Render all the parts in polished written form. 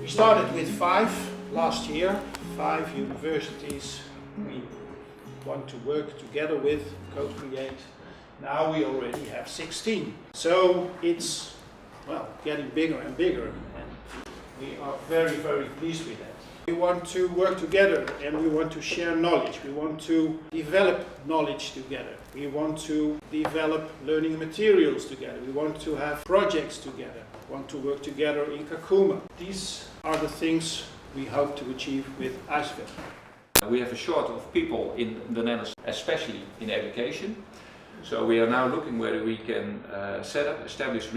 We started with 5 last year, 5 universities we want to work together with, co-create. Now we already have 16. So it's, well, getting bigger and bigger, and we are very, very pleased with that. We want to work together and we want to share knowledge. We want to develop knowledge together. We want to develop learning materials together. We want to have projects together. We want to work together in Kakuma. These are the things we hope to achieve with ICEFIL. We have a shortage of people in the Netherlands, especially in education. So we are now looking whether we can establish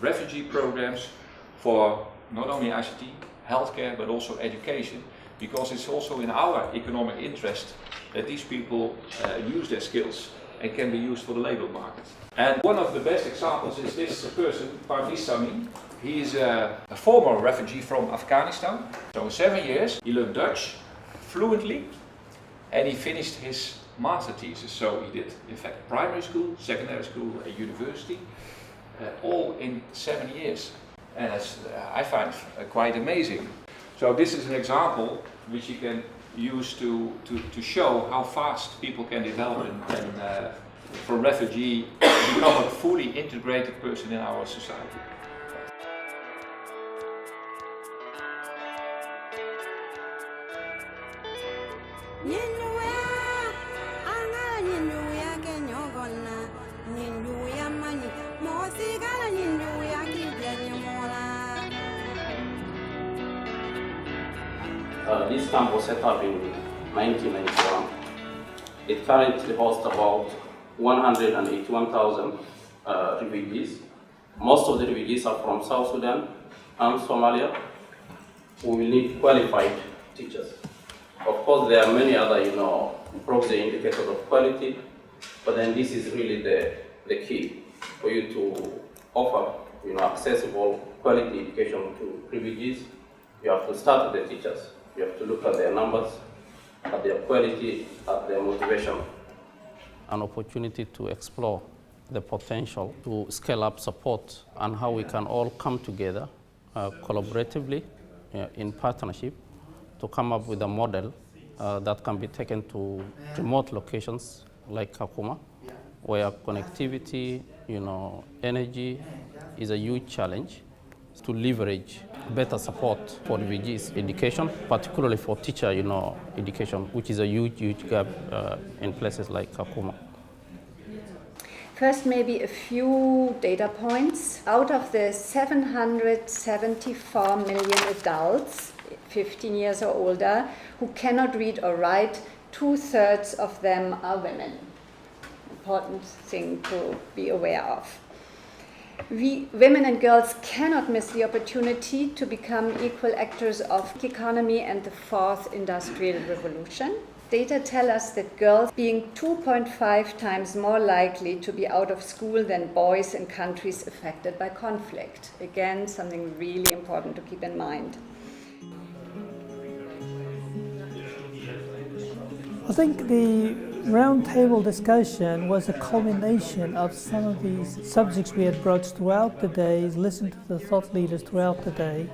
refugee programs for not only ICT, healthcare, but also education, because it's also in our economic interest that these people use their skills and can be used for the labor market. And one of the best examples is this person, Parviz Sami. He is a former refugee from Afghanistan. So in 7 years he learned Dutch fluently and he finished his master thesis. So he did, in fact, primary school, secondary school, a university, all in 7 years. And I find quite amazing. So this is an example which you can use to show how fast people can develop and from refugee become a fully integrated person in our society. This camp was set up in 1991. It currently hosts about 181,000 refugees. Most of the refugees are from South Sudan and Somalia. We will need qualified teachers. Of course, there are many other, proxy indicators of quality, but then this is really the key for you to offer, accessible quality education to refugees. You have to start with the teachers. You have to look at their numbers, at their quality, at their motivation. An opportunity to explore the potential to scale up support and how we can all come together collaboratively in partnership to come up with a model that can be taken to remote locations like Kakuma, where connectivity, energy is a huge challenge, to leverage better support for refugees education, particularly for teacher education, which is a huge gap in places like Kakuma. First, maybe a few data points. Out of the 774 million adults, 15 years or older, who cannot read or write, 2/3 of them are women. Important thing to be aware of. Women and girls cannot miss the opportunity to become equal actors of the economy and the fourth industrial revolution. Data tell us that girls being 2.5 times more likely to be out of school than boys in countries affected by conflict. Again, something really important to keep in mind. I think the roundtable discussion was a culmination of some of these subjects we had broached throughout the days, listened to the thought leaders throughout the day.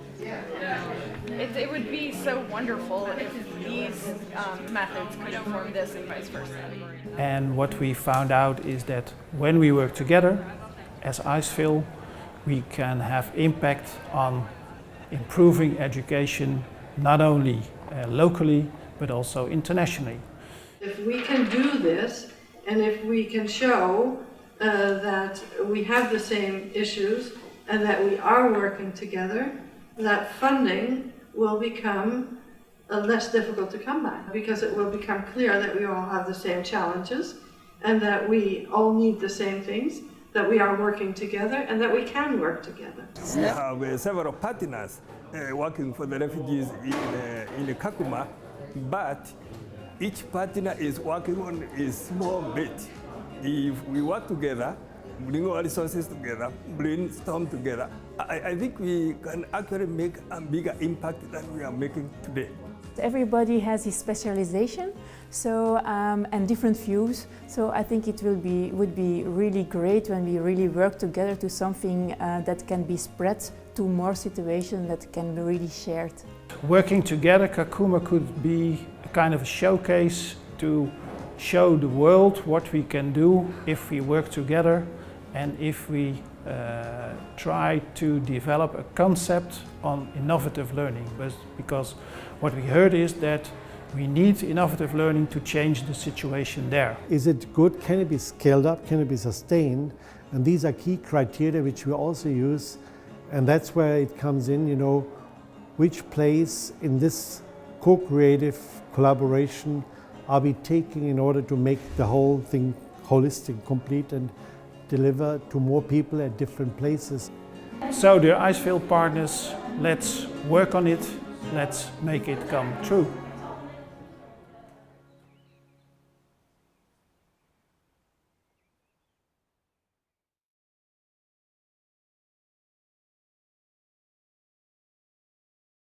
It would be so wonderful if these methods could inform this and vice versa. And what we found out is that when we work together as ICEFIL, we can have impact on improving education, not only locally, but also internationally. If we can do this, and if we can show that we have the same issues and that we are working together, that funding will become less difficult to come by, because it will become clear that we all have the same challenges and that we all need the same things, that we are working together and that we can work together. We have several partners working for the refugees in Kakuma, but each partner is working on a small bit. If we work together, bring our resources together, brainstorm together, I think we can actually make a bigger impact than we are making today. Everybody has his specialization, so and different views. So I think it would be really great when we really work together to something that can be spread to more situations that can be really shared. Working together, Kakuma could be a kind of a showcase to show the world what we can do if we work together and if we try to develop a concept on innovative learning. Because what we heard is that we need innovative learning to change the situation there. Is it good? Can it be scaled up? Can it be sustained? And these are key criteria which we also use, and that's where it comes in, you know, which place in this co-creative collaboration are we taking in order to make the whole thing holistic, complete, and deliver to more people at different places. So dear ICEFIL partners, let's work on it, let's make it come true.